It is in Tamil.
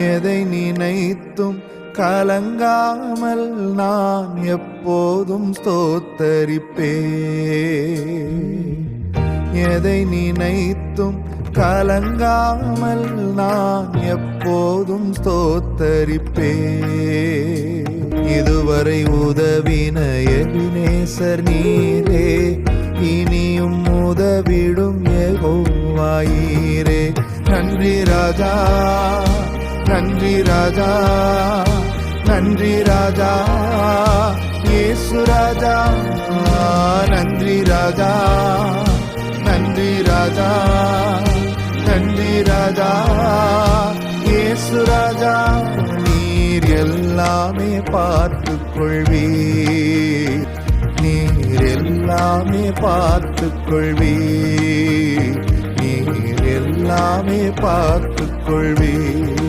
எதை நினைத்தும் கலங்காமல் நான் எப்போதும் ஸ்தோத்தரிப்பேன். எதை நினைத்தும் கலங்காமல் நான் எப்போதும் ஸ்தோத்தரிப்பேன். இதுவரை உதவின எபினேசர் நீரே, இனியும் உதவிடும் யெகோவாயீரே. நன்றி ராஜா, நன்றி ராஜா, நன்றி ராஜா, இயேசு ராஜா. நன்றி ராஜா, நன்றி ராஜா, நன்றி ராஜா, இயேசு ராஜா. நீர் எல்லாமே பார்த்துக் கொள்வீர், நீர் எல்லாமே பார்த்துக் கொள்வீர், நீர் எல்லாமே பார்த்துக் கொள்வீர்.